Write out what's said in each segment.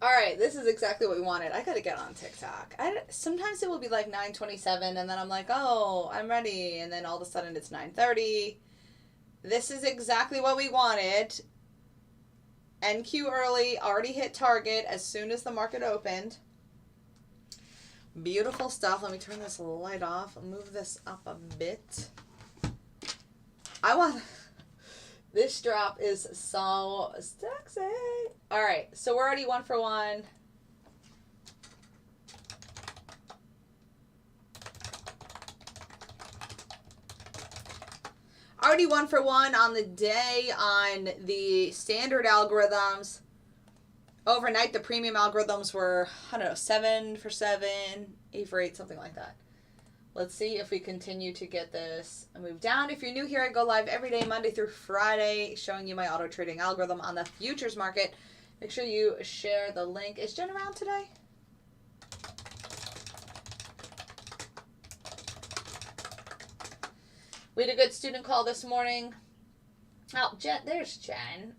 All right, this is exactly what we wanted. I gotta get on TikTok. Sometimes it will be like 9:27, and then I'm like, oh, I'm ready, and then all of a sudden it's 9:30. This is exactly what we wanted. NQ early, already hit target as soon as the market opened. Beautiful stuff. Let me turn this light off. Move this up a bit. This drop is so sexy. All right, so we're already 1 for 1. Already 1 for 1 on the day on the standard algorithms. Overnight, the premium algorithms were, I don't know, 7 for 7, 8 for 8, something like that. Let's see if we continue to get this move down. If you're new here, I go live every day, Monday through Friday, showing you my auto trading algorithm on the futures market. Make sure you share the link. Is Jen around today? We had a good student call this morning. Oh, Jen, there's Jen.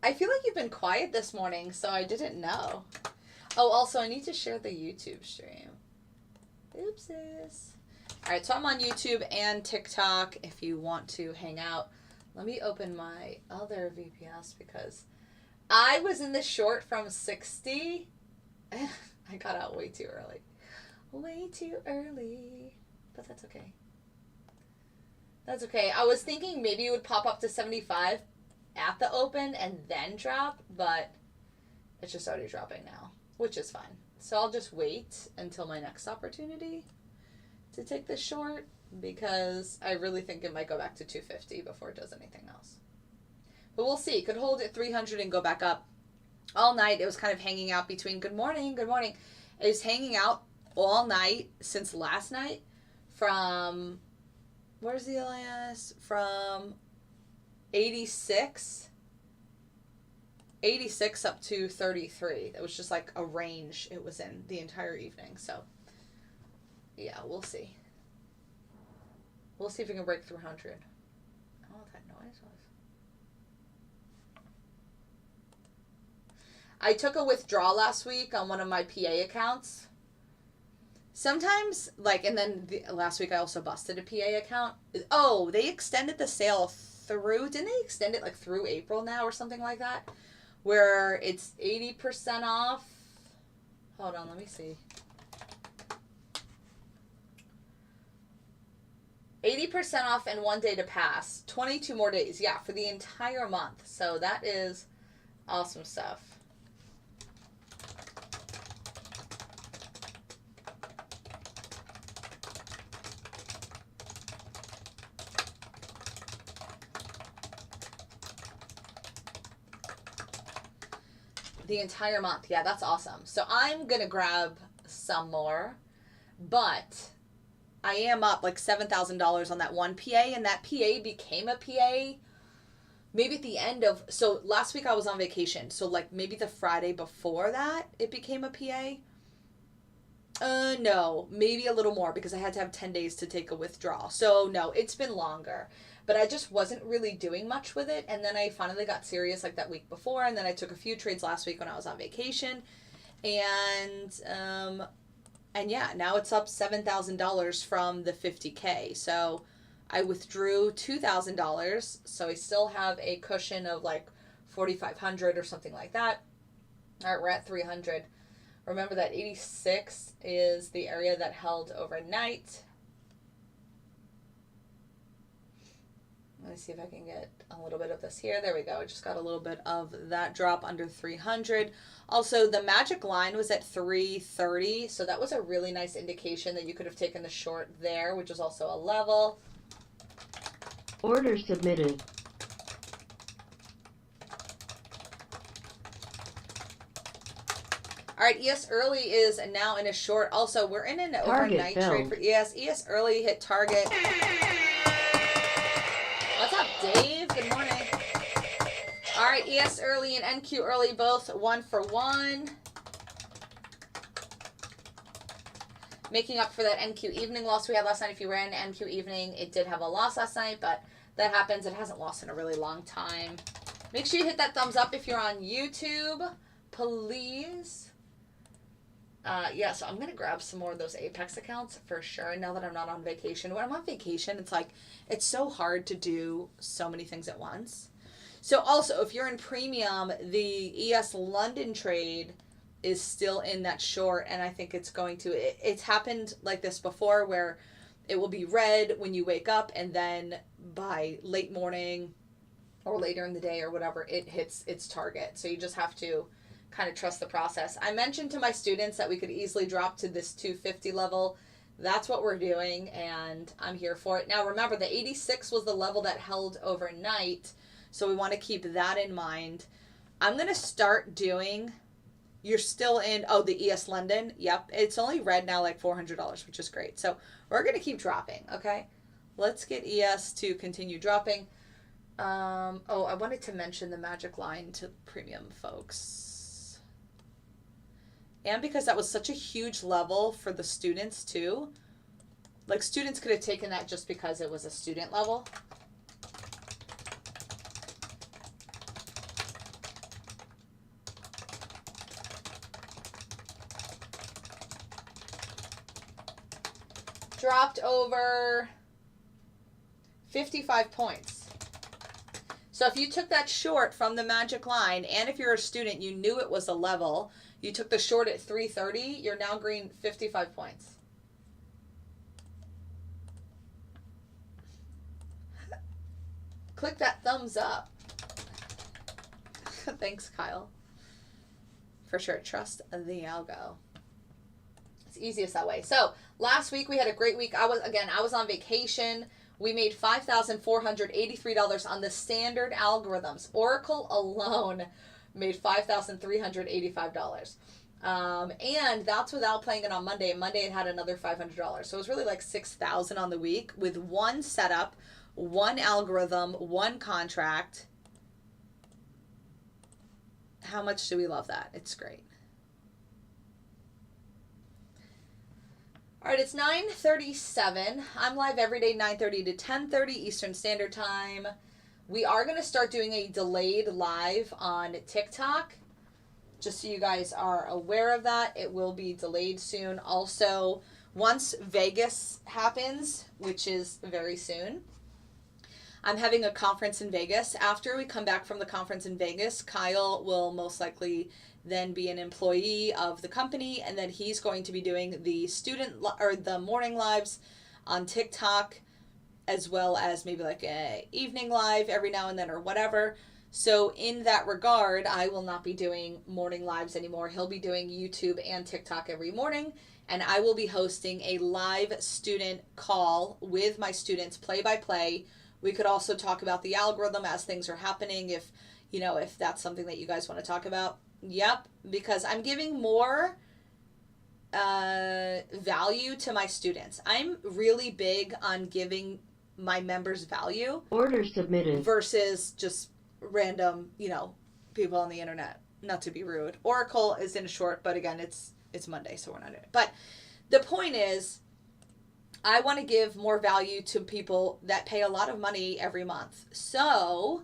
I feel like you've been quiet this morning, so I didn't know. Oh, also, I need to share the YouTube stream. Oopsies. All right, so I'm on YouTube and TikTok if you want to hang out. Let me open my other VPS because I was in the short from 60. I got out way too early. Way too early. But that's okay. That's okay. I was thinking maybe it would pop up to 75 at the open and then drop, but it's just already dropping now, which is fine. So I'll just wait until my next opportunity to take this short because I really think it might go back to 250 before it does anything else. But we'll see. Could hold at 300 and go back up. All night it was kind of hanging out between good morning. It was hanging out all night since last night from, where's the LIS? From 86 up to 33. It was just like a range it was in the entire evening. So yeah, we'll see. We'll see if we can break through 100. I don't know what that noise was. I took a withdrawal last week on one of my PA accounts. Sometimes, and then last week I also busted a PA account. Oh, they extended the sale through, didn't they extend it through April now or something like that? Where it's 80% off. Hold on, let me see. 80% off and 1 day to pass. 22 more days. Yeah, for the entire month. So that is awesome stuff. The entire month. Yeah, that's awesome. So I'm going to grab some more, but I am up like $7,000 on that one PA, and that PA became a PA maybe at the end of, so last week I was on vacation, so maybe the Friday before that it became a PA. No, maybe a little more because I had to have 10 days to take a withdrawal. So no, it's been longer. But I just wasn't really doing much with it. And then I finally got serious that week before. And then I took a few trades last week when I was on vacation. And yeah, now it's up $7,000 from the 50K. So I withdrew $2,000. So I still have a cushion of $4,500 or something like that. All right, we're at 300. Remember that 86 is the area that held overnight. Let me see if I can get a little bit of this here. There we go. I just got a little bit of that drop under 300. Also, the magic line was at 330. So that was a really nice indication that you could have taken the short there, which is also a level. Order submitted. All right, ES Early is now in a short. Also, we're in an overnight trade for ES. ES Early hit target. What's up, Dave? Good morning. All right, ES Early and NQ Early both 1 for 1. Making up for that NQ evening loss we had last night. If you ran NQ evening, it did have a loss last night, but that happens. It hasn't lost in a really long time. Make sure you hit that thumbs up if you're on YouTube. please. Yeah, so I'm going to grab some more of those Apex accounts for sure now that I'm not on vacation. When I'm on vacation, it's like, it's so hard to do so many things at once. So also, if you're in premium, the ES London trade is still in that short, and I think it's going to, it's happened like this before where it will be red when you wake up, and then by late morning or later in the day or whatever, it hits its target. So you just have to kind of trust the process. I mentioned to my students that we could easily drop to this 250 level. That's what we're doing, and I'm here for it. Now remember, the 86 was the level that held overnight, so we want to keep that in mind. I'm going to start doing, you're still in, oh, the ES London. Yep, it's only red now like $400, which is great. So we're going to keep dropping, okay? Let's get ES to continue dropping. Oh, I wanted to mention the magic line to premium folks. And because that was such a huge level for the students too. Like, students could have taken that just because it was a student level. Dropped over 55 points. So if you took that short from the magic line, and if you're a student, you knew it was a level, you took the short at 330, you're now green 55 points. Click that thumbs up. Thanks, Kyle. For sure, trust the algo. It's easiest that way. So last week we had a great week. I was on vacation. We made $5,483 on the standard algorithms. Oracle alone made $5,385. And that's without playing it on Monday. Monday it had another $500. So it was really like $6,000 on the week with one setup, one algorithm, one contract. How much do we love that? It's great. All right, it's 9:37. I'm live every day, 9:30 to 10:30 Eastern Standard Time. We are going to start doing a delayed live on TikTok. Just so you guys are aware of that, it will be delayed soon. Also, once Vegas happens, which is very soon, I'm having a conference in Vegas. After we come back from the conference in Vegas, Kyle will most likely then be an employee of the company, and then he's going to be doing the the morning lives on TikTok, as well as maybe like a evening live every now and then or whatever. So in that regard, I will not be doing morning lives anymore. He'll be doing YouTube and TikTok every morning, and I will be hosting a live student call with my students, play by play. We could also talk about the algorithm as things are happening, if that's something that you guys want to talk about. Yep, because I'm giving more value to my students. I'm really big on giving my members value. Order submitted. Versus just random, people on the internet. Not to be rude. Oracle is in a short, but again, it's Monday, so we're not in it. But the point is, I want to give more value to people that pay a lot of money every month. So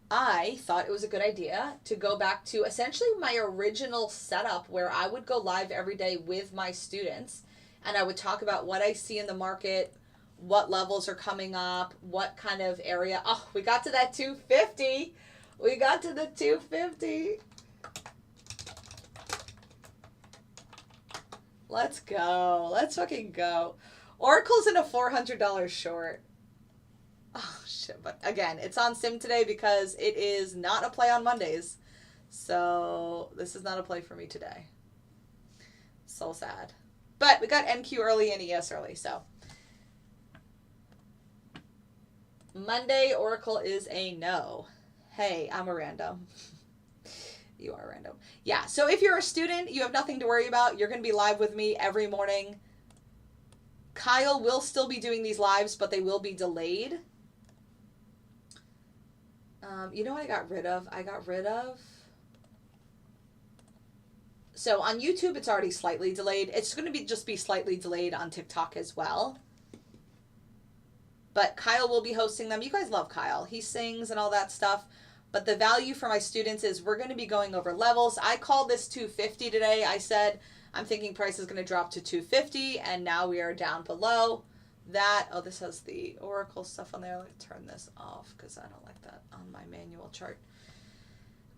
I thought it was a good idea to go back to essentially my original setup, where I would go live every day with my students and I would talk about what I see in the market, what levels are coming up, what kind of area. Oh, we got to that 250. We got to the 250. Let's go. Let's fucking go. Oracle's in a $400 short. Oh, shit. But again, it's on sim today because it is not a play on Mondays. So this is not a play for me today. So sad. But we got NQ early and ES early, so. Monday, Oracle is a no. Hey, I'm a random. You are random. Yeah, so if you're a student, you have nothing to worry about. You're going to be live with me every morning. Kyle will still be doing these lives, but they will be delayed. You know what I got rid of? So on YouTube, it's already slightly delayed. It's going to just be slightly delayed on TikTok as well. But Kyle will be hosting them. You guys love Kyle. He sings and all that stuff. But the value for my students is we're going to be going over levels. I called this 250 today. I said I'm thinking price is going to drop to 250, and now we are down below that. Oh, this has the Oracle stuff on there. Let me turn this off because I don't like that on my manual chart.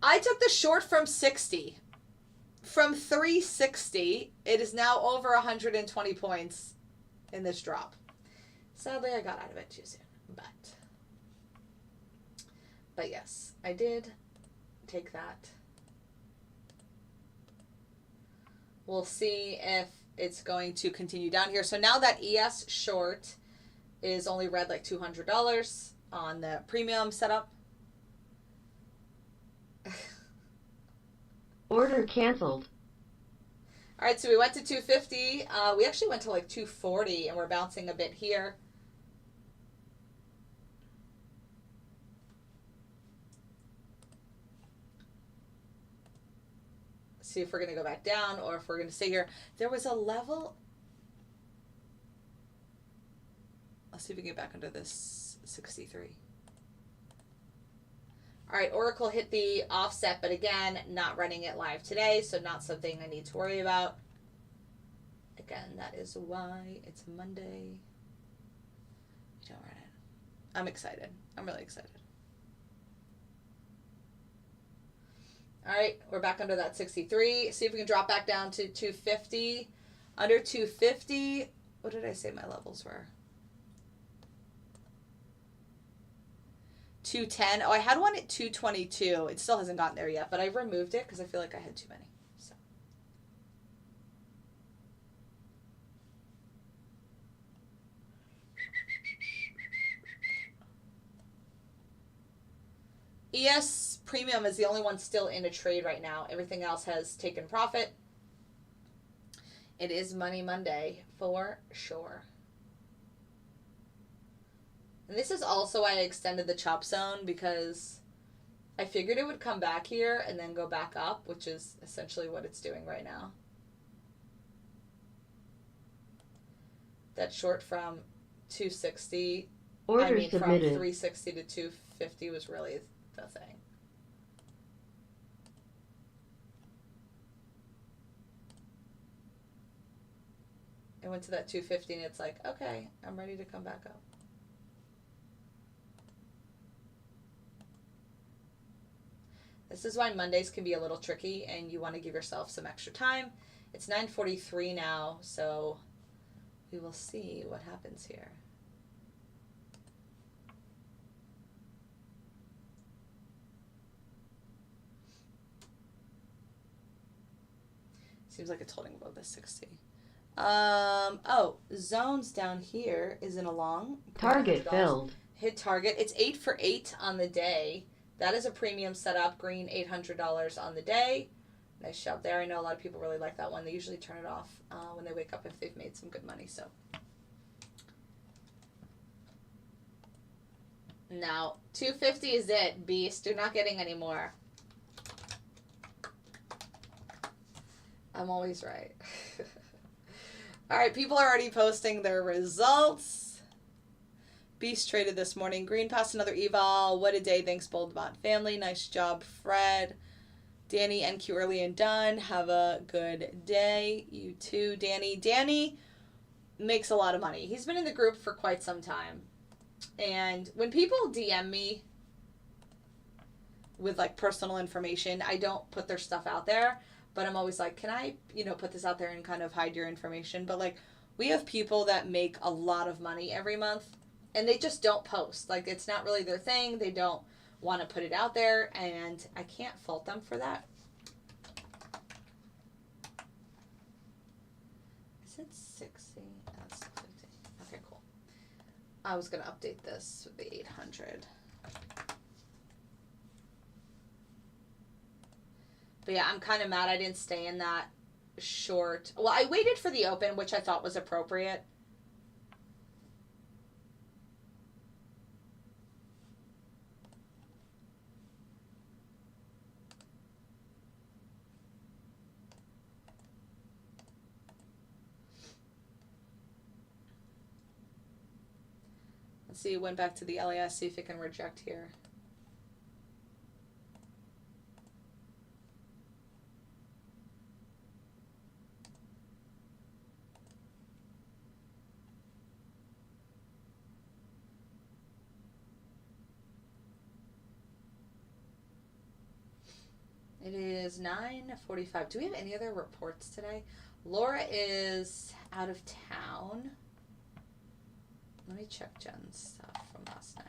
I took the short from 60. From 360, it is now over 120 points in this drop. Sadly, I got out of it too soon. But yes, I did take that. We'll see if it's going to continue down here. So now that ES short is only red like $200 on the premium setup. Order canceled. All right, so we went to 250. We actually went to like 240, and we're bouncing a bit here. See if we're going to go back down or if we're going to stay here. There was a level. Let's see if we can get back under this 63. All right, Oracle hit the offset, but again, not running it live today, so not something I need to worry about. Again, that is why it's Monday. We don't run it. I'm excited. I'm really excited. All right, we're back under that 63. See if we can drop back down to 250. Under 250, what did I say my levels were? 210. Oh, I had one at 222. It still hasn't gotten there yet, but I removed it because I feel like I had too many. So. ES Premium is the only one still in a trade right now. Everything else has taken profit. It is Money Monday for sure. And this is also why I extended the chop zone, because I figured it would come back here and then go back up, which is essentially what it's doing right now. That short from 260, Order I mean submitted. from 360 to 250 was really the thing. It went to that 250 and it's like, okay, I'm ready to come back up. This is why Mondays can be a little tricky and you want to give yourself some extra time. It's 9:43 now, so we will see what happens here. Seems like it's holding above the 60. Oh, zones down here is in a long. Target filled. Hit target. It's 8 for 8 on the day. That is a premium setup. Green, $800 on the day. Nice job there. I know a lot of people really like that one. They usually turn it off when they wake up if they've made some good money. So now 250 is it, beast. You're not getting any more. I'm always right. All right, people are already posting their results. Beast traded this morning. Green passed another eval. What a day. Thanks, BoldBot family. Nice job, Fred. Danny, NQ early and done. Have a good day. You too, Danny. Danny makes a lot of money. He's been in the group for quite some time. And when people DM me with like personal information, I don't put their stuff out there. But I'm always like, can I, put this out there and kind of hide your information? But like, we have people that make a lot of money every month and they just don't post. Like, it's not really their thing. They don't want to put it out there, and I can't fault them for that. Is it 60? That's 50. Okay, cool. I was going to update this with the 800. But yeah, I'm kind of mad I didn't stay in that short. Well, I waited for the open, which I thought was appropriate. Let's see, it went back to the LAS, see if it can reject here. It is 9:45. Do we have any other reports today? Laura is out of town. Let me check Jen's stuff from last night.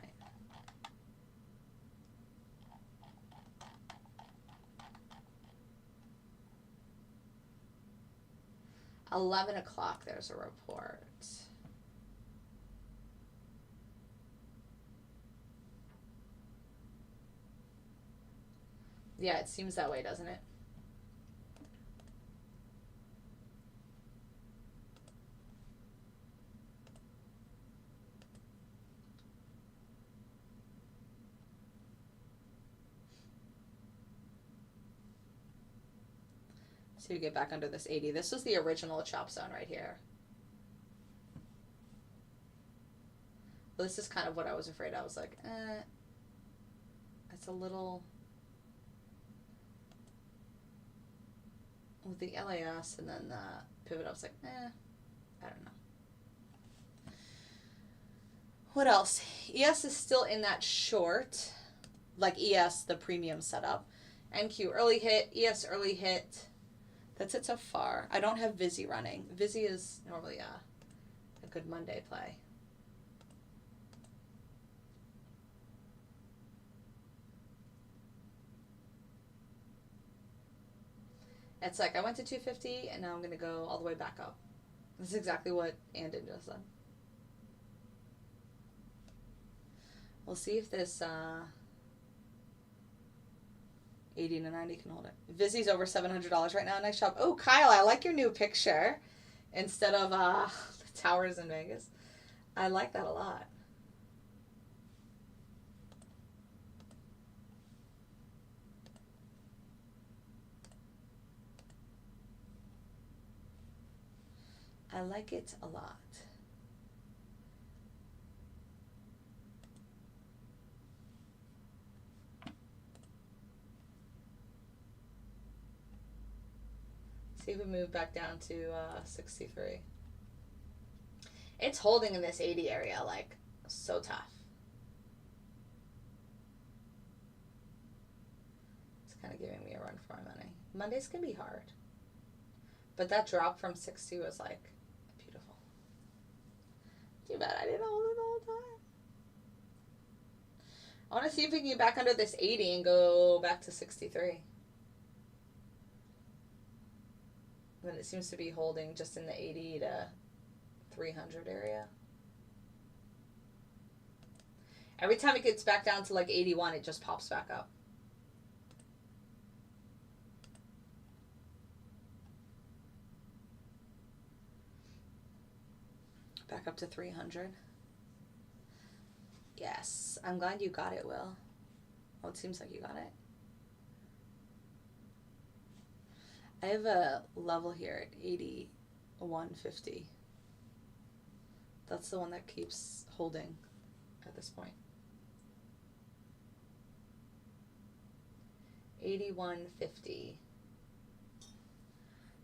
At 11 o'clock, there's a report. Yeah, it seems that way, doesn't it? So you get back under this 80. This was the original chop zone right here. This is kind of what I was afraid. I was like, it's a little... With the LAS and then the pivot, I was like, I don't know. What else? ES is still in that short, like ES, the premium setup. NQ early hit, ES early hit. That's it so far. I don't have Vizzy running. Vizzy is normally a good Monday play. It's like I went to 250 and now I'm going to go all the way back up. This is exactly what Andon just said. We'll see if this 80 to 90 can hold it. Vizzy's over $700 right now. Nice job. Oh, Kyle, I like your new picture instead of the towers in Vegas. I like that a lot. I like it a lot. See if we move back down to 63. It's holding in this 80 area, like, so tough. It's kind of giving me a run for my money. Mondays can be hard. But that drop from 60 was, like, beautiful. Too bad I didn't hold it the whole time. I want to see if we can get back under this 80 and go back to 63. And then it seems to be holding just in the 80 to 300 area. Every time it gets back down to like 81, it just pops back up. Back up to 300. Yes, I'm glad you got it, Will. Oh, it seems like you got it. I have a level here at 81.50. That's the one that keeps holding at this point. 81.50.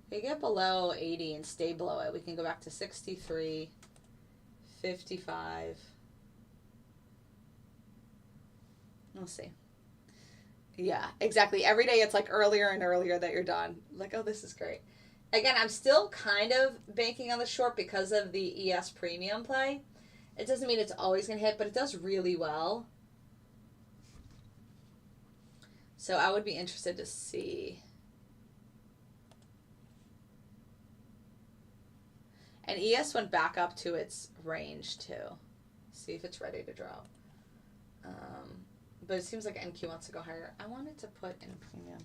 If we get below 80 and stay below it, we can go back to 63, 55. We'll see. Yeah, exactly. Every day it's like earlier and earlier that you're done. Like, oh, this is great. Again, I'm still kind of banking on the short because of the ES premium play. It doesn't mean it's always going to hit, but it does really well. So I would be interested to see. And ES went back up to its range too. See if it's ready to drop. But it seems like NQ wants to go higher. I wanted to put in premium.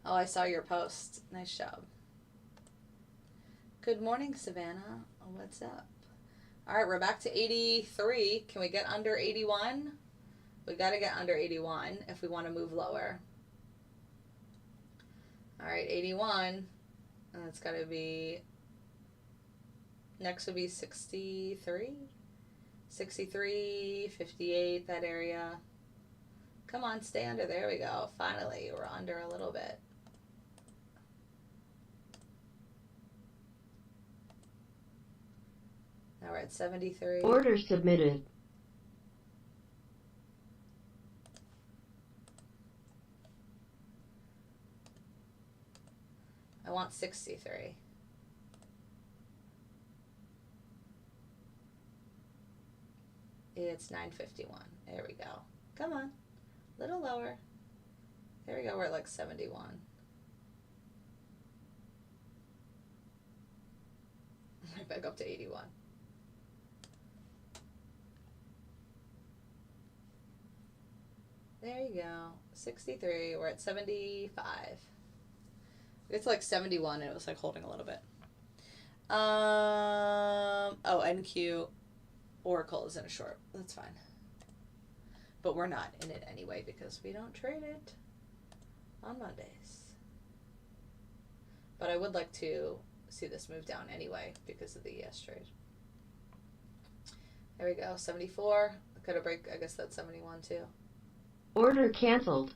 Oh, I saw your post. Nice job. Good morning, Savannah. What's up? All right, we're back to 83. Can we get under 81? We got to get under 81 if we want to move lower. All right, 81. And it's got to be... Next would be 63. 63, 58, that area. Come on, stay under. There we go. Finally, we're under a little bit. Now we're at 73. Order submitted. I want 63. It's 951. There we go. Come on. A little lower. There we go. We're at like 71. Right back up to 81. There you go. 63. We're at 75. It's like 71 and it was like holding a little bit. Oh, NQ Oracle is in a short. That's fine. But we're not in it anyway because we don't trade it on Mondays. But I would like to see this move down anyway because of the ES trade. There we go. 74. Could have break. I guess that's 71 too. Order canceled.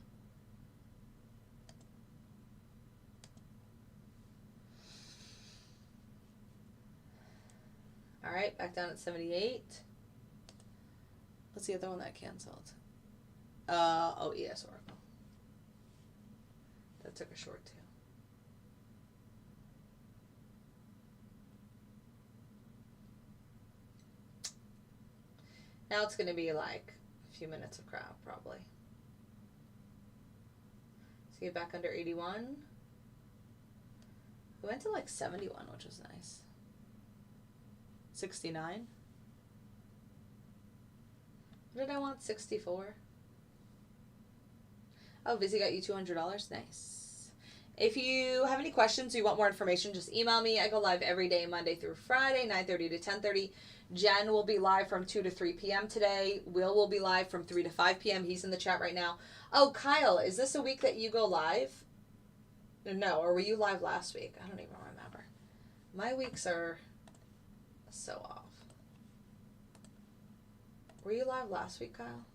All right, back down at 78. What's the other one that canceled? Oh, ES Oracle. That took a short too. Now it's going to be like a few minutes of crowd probably. So get back under 81. We went to like 71, which was nice. 69. What did I want? 64. Oh, Vizzy got you $200. Nice. If you have any questions or you want more information, just email me. I go live every day, Monday through Friday, 9:30 to 10:30. Jen will be live from 2 to 3 p.m. today. Will be live from 3 to 5 p.m. He's in the chat right now. Oh, Kyle, is this a week that you go live? No, or were you live last week? I don't even remember. My weeks are so off. Were you live last week, Kyle?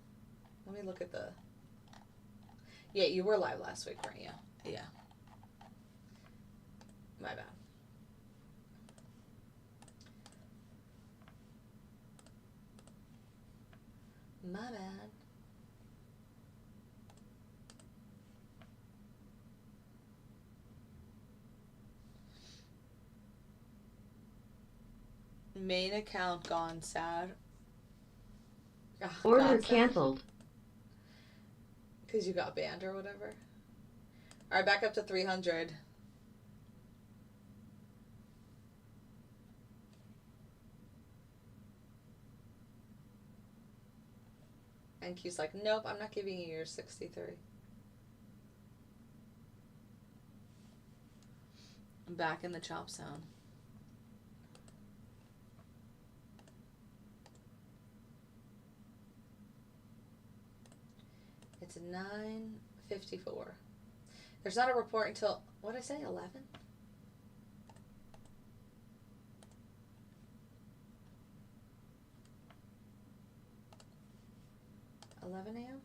Let me look at the... Yeah, you were live last week, weren't you? Yeah. My bad. My bad. Main account gone sad. Ugh, Order canceled. Because you got banned or whatever. Alright, back up to 300. And Q's like, nope, I'm not giving you your 63. I'm back in the chop zone. It's 9:54. There's not a report until, what did I say, 11? 11 a.m.?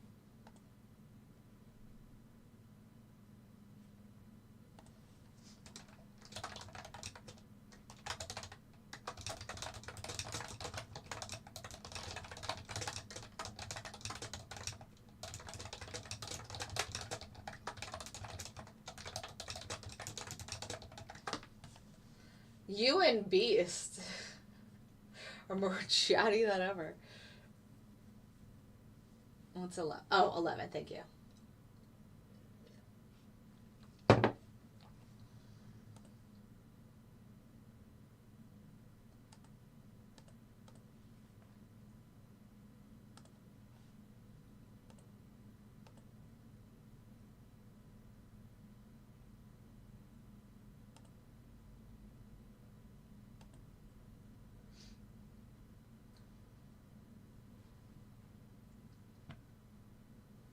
You and Beast are more chatty than ever. What's 11? Oh, 11, thank you.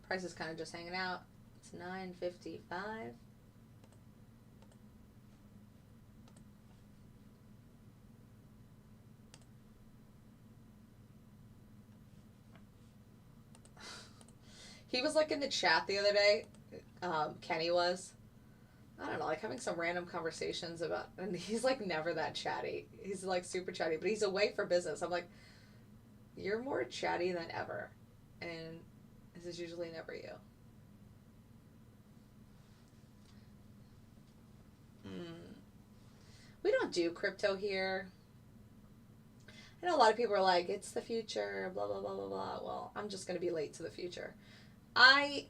Price is kind of just hanging out. It's 9:55. He was like in the chat the other day. Kenny was. I don't know, like having some random conversations about, and he's like never that chatty. He's like super chatty, but he's away for business. I'm like, you're more chatty than ever, and this is usually never you. We don't do crypto here. I know a lot of people are like, it's the future, blah, blah, blah, blah, blah. Well, I'm just going to be late to the future. I'll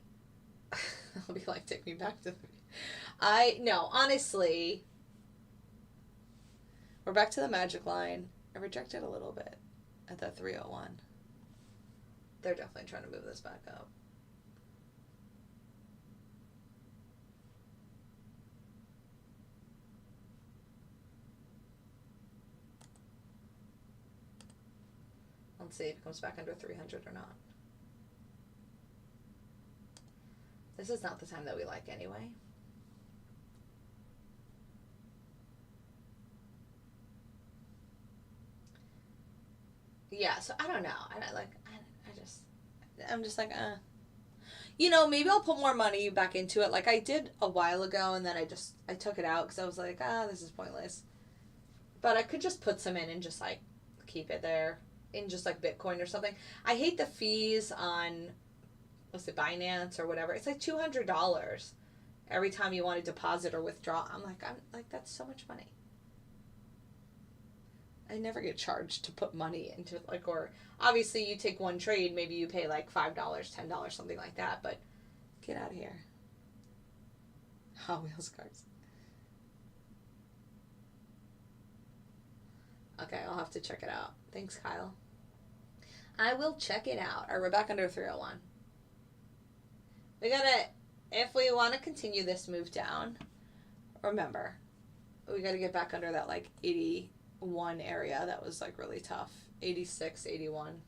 be like, take me back to the no, honestly, we're back to the magic line. I rejected a little bit at that 301. They're definitely trying to move this back up. Let's see if it comes back under 300 or not. This is not the time that we like anyway. Yeah, so I don't know. I'm just like, you know, maybe I'll put more money back into it like I did a while ago, and then I took it out because I was like, this is pointless. But I could just put some in and just like keep it there in just like Bitcoin or something. I hate the fees on, what's it, Binance or whatever. It's like $200 every time you want to deposit or withdraw. I'm like, that's so much money. I never get charged to put money into it, like, or obviously you take one trade, maybe you pay like $5, $10, something like that, but get out of here. Hot Wheels cars. Okay, I'll have to check it out. Thanks, Kyle. I will check it out. All right, we're back under 301. We gotta, if we want to continue this move down, remember, we gotta get back under that like 81 area. That was like really tough. 86, 81.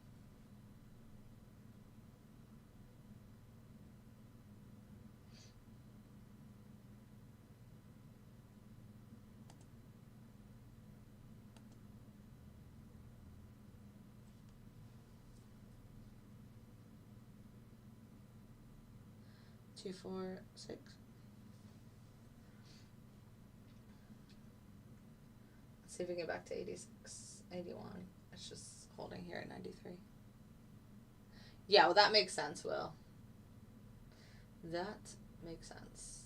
Two, 4, 6. Let's see if we get back to 86, 81. It's just holding here at 93. Yeah, well, that makes sense, Will. That makes sense.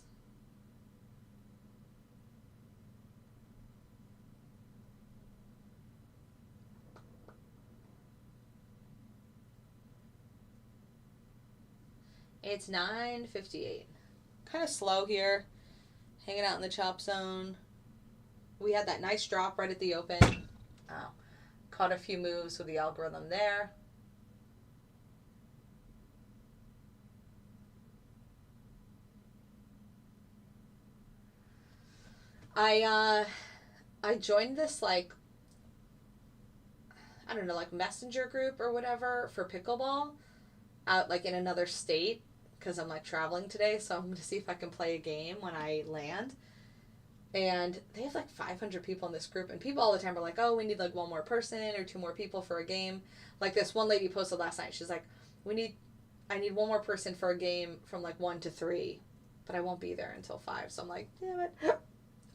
It's 9:58. Kind of slow here. Hanging out in the chop zone. We had that nice drop right at the open. Oh, caught a few moves with the algorithm there. I joined this like, I don't know, like messenger group or whatever for pickleball out like in another state because I'm like traveling today, so I'm going to see if I can play a game when I land. And they have like 500 people in this group, and people all the time are like, oh, we need like one more person or two more people for a game. Like this one lady posted last night, she's like, I need one more person for a game from like 1 to 3, but I won't be there until 5. So I'm like, damn it.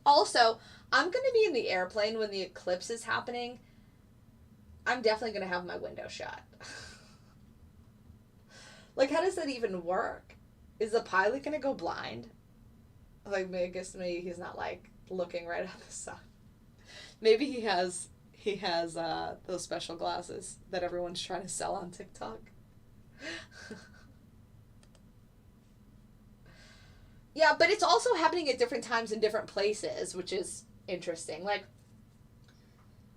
Also, I'm going to be in the airplane when the eclipse is happening. I'm definitely going to have my window shut. Like, how does that even work? Is the pilot going to go blind? Like, I guess maybe he's not, like, looking right at the sun. Maybe he has those special glasses that everyone's trying to sell on TikTok. Yeah, but it's also happening at different times in different places, which is interesting. Like,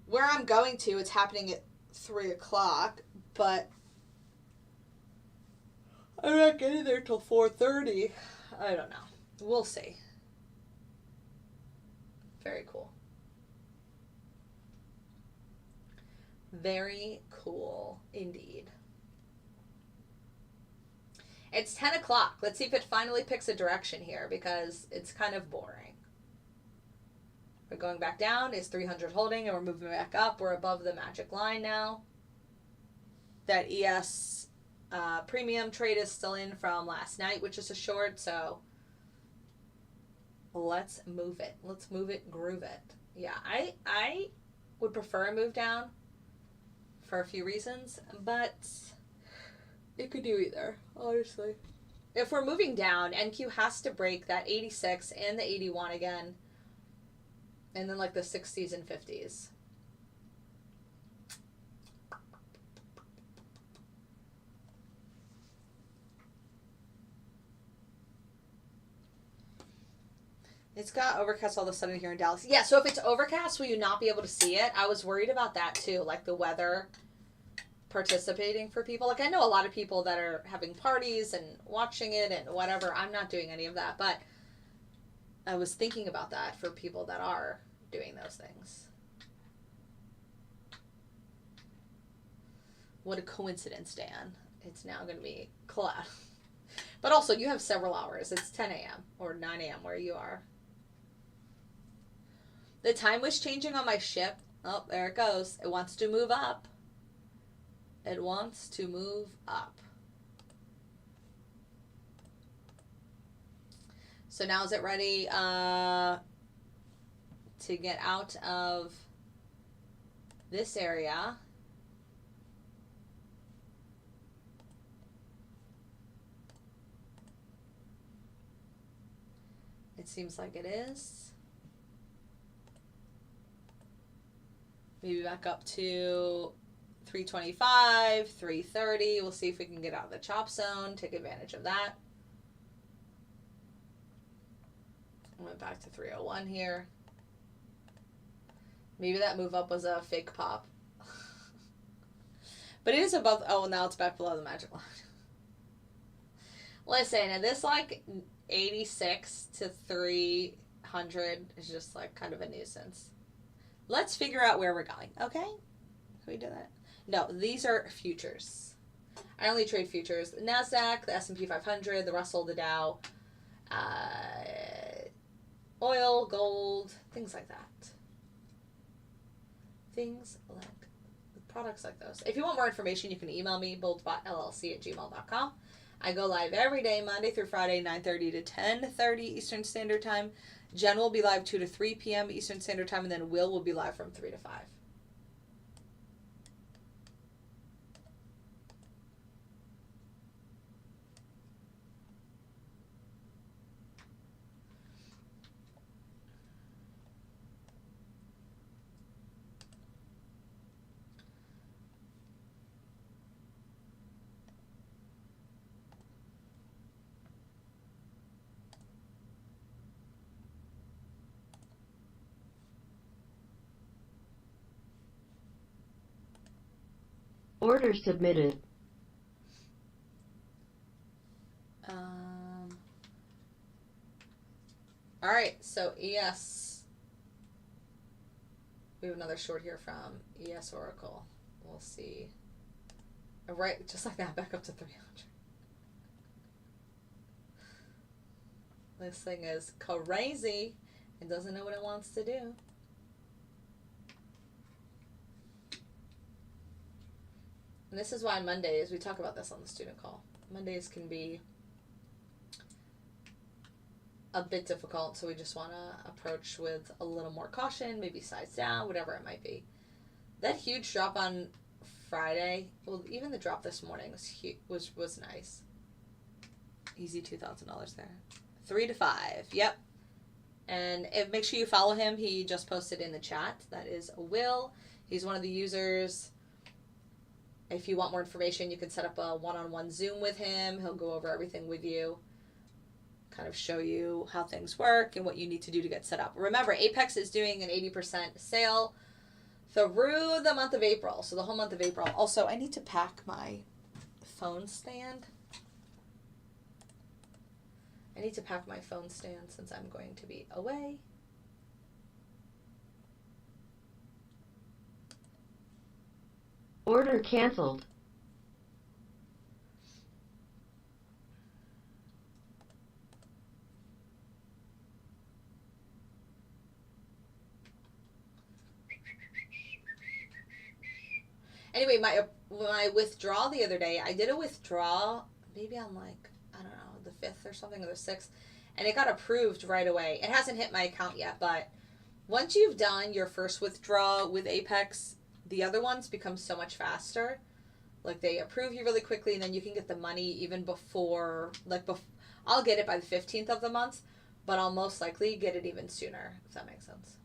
where I'm going to, it's happening at 3 o'clock, but I'm not getting there till 4:30. I don't know. We'll see. Very cool. Very cool indeed. It's 10 o'clock. Let's see if it finally picks a direction here because it's kind of boring. We're going back down. Is 300 holding and we're moving back up. We're above the magic line now. That ES Premium trade is still in from last night, which is a short, so let's move it. Let's move it, groove it. Yeah, I would prefer a move down for a few reasons, but it could do either, honestly. If we're moving down, NQ has to break that 86 and the 81 again, and then like the 60s and 50s. It's got overcast all of a sudden here in Dallas. Yeah, so if it's overcast, will you not be able to see it? I was worried about that too, like the weather participating for people. Like I know a lot of people that are having parties and watching it and whatever. I'm not doing any of that, but I was thinking about that for people that are doing those things. What a coincidence, Dan. It's now going to be cloud. But also, you have several hours. It's 10 a.m. or 9 a.m. where you are. The time was changing on my ship. Oh, there it goes. It wants to move up. It wants to move up. So now is it ready to get out of this area? It seems like it is. Maybe back up to 325, 330. We'll see if we can get out of the chop zone, take advantage of that. I went back to 301 here. Maybe that move up was a fake pop. But it is above, oh, now it's back below the magic line. Listen, and this like 86 to 300 is just like kind of a nuisance. Let's figure out where we're going, okay? Can we do that? No, these are futures. I only trade futures. The NASDAQ, the S&P 500, the Russell, the Dow, oil, gold, things like that. Things like, products like those. If you want more information, you can email me, boldbotllc@gmail.com. I go live every day, Monday through Friday, 9:30 to 10:30 Eastern Standard Time. Jen will be live 2 to 3 p.m. Eastern Standard Time, and then Will be live from 3 to 5. Order submitted. All right, so ES. We have another short here from ES Oracle. We'll see. Right, just like that, back up to 300. This thing is crazy. It doesn't know what it wants to do. And this is why Mondays, we talk about this on the student call. Mondays can be a bit difficult, so we just want to approach with a little more caution, maybe size down, whatever it might be. That huge drop on Friday, well, even the drop this morning was nice. Easy $2,000 there. 3 to 5, yep. And make sure you follow him. He just posted in the chat. That is Will. He's one of the users. If you want more information, you can set up a one-on-one Zoom with him. He'll go over everything with you, kind of show you how things work and what you need to do to get set up. Remember, Apex is doing an 80% sale through the month of April. So the whole month of April. Also, I need to pack my phone stand. I need to pack my phone stand since I'm going to be away. Order canceled. Anyway, my withdrawal the other day, I did a withdrawal maybe on like, I don't know, the 5th or something, or the 6th, and it got approved right away. It hasn't hit my account yet, but once you've done your first withdrawal with Apex, the other ones become so much faster. Like, they approve you really quickly, and then you can get the money even before, like, I'll get it by the 15th of the month, but I'll most likely get it even sooner, if that makes sense.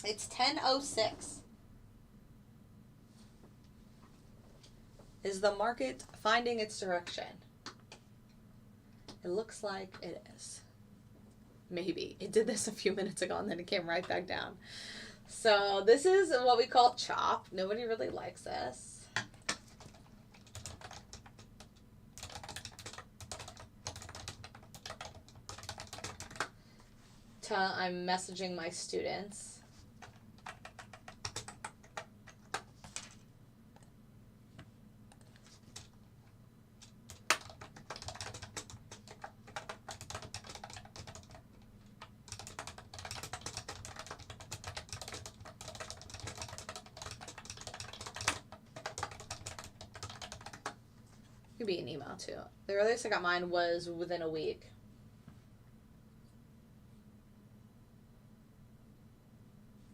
It's 10:06. Is the market finding its direction? It looks like it is. Maybe. It did this a few minutes ago and then it came right back down. So this is what we call chop. Nobody really likes this. I'm messaging my students. Could be an email too. The earliest I got mine was within a week.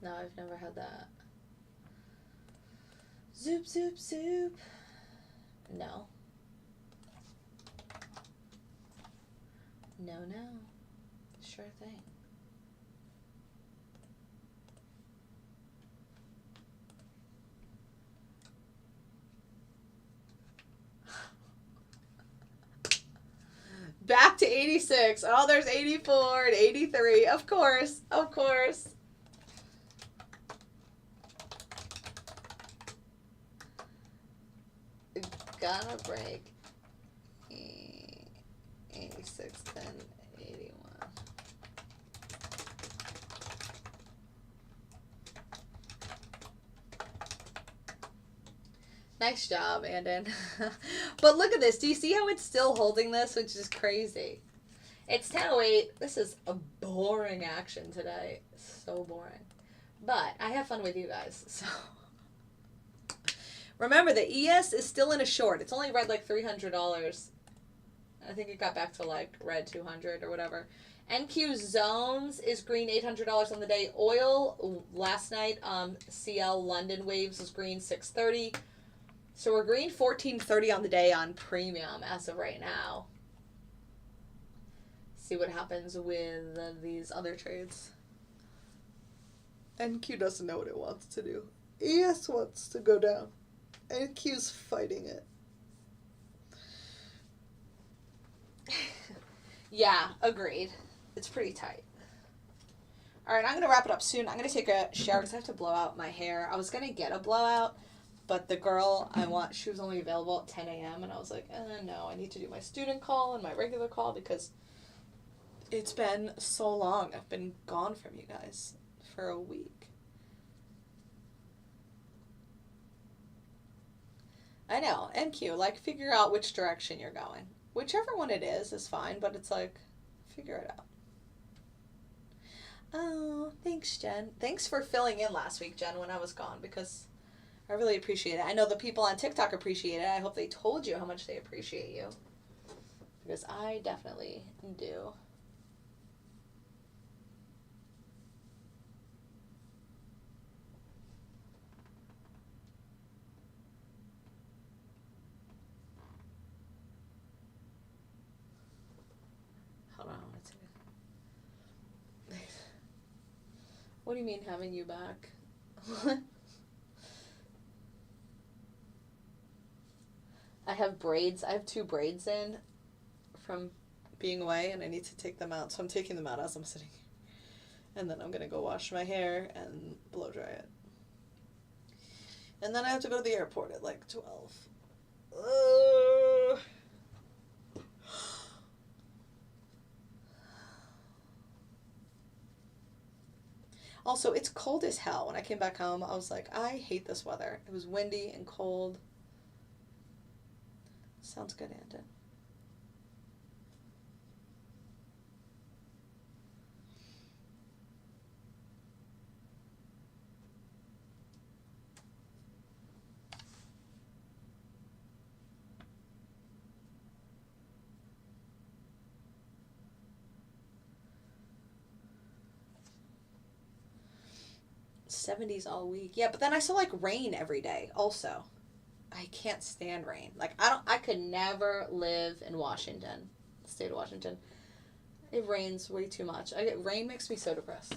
No, I've never had that. Zoop, zoop, zoop. No. No, no. Sure thing. Back to 86. Oh, there's 84 and 83. Of course. Of course. Gonna break 86, then 81. Nice job, Andon. But look at this. Do you see how it's still holding this, which is crazy? It's 10:08. This is a boring action today. So boring. But I have fun with you guys, so... Remember, the ES is still in a short. It's only red like $300. I think it got back to like red 200 or whatever. NQ Zones is green $800 on the day. Oil last night, CL London Waves was green 630. So we're green 1430 on the day on premium as of right now. See what happens with these other trades. NQ doesn't know what it wants to do. ES wants to go down. NQ's fighting it. Yeah, agreed. It's pretty tight. All right, I'm going to wrap it up soon. I'm going to take a shower because I have to blow out my hair. I was going to get a blowout, but the girl she was only available at 10 a.m. And I was like, no, I need to do my student call and my regular call because it's been so long. I've been gone from you guys for a week. I know, NQ, like, figure out which direction you're going. Whichever one it is fine, but it's like, figure it out. Oh, thanks, Jen. Thanks for filling in last week, Jen, when I was gone, because I really appreciate it. I know the people on TikTok appreciate it. I hope they told you how much they appreciate you, because I definitely do. What do you mean having you back? I have braids. I have 2 braids in from being away, and I need to take them out. So I'm taking them out as I'm sitting here. And then I'm going to go wash my hair and blow dry it. And then I have to go to the airport at like 12. Also, it's cold as hell. When I came back home, I was like, I hate this weather. It was windy and cold. Sounds good, Andon. 70s all week. Yeah, but then I saw like rain every day also. I can't stand rain. Like I could never live in Washington, the state of Washington. It rains way too much. Rain makes me so depressed.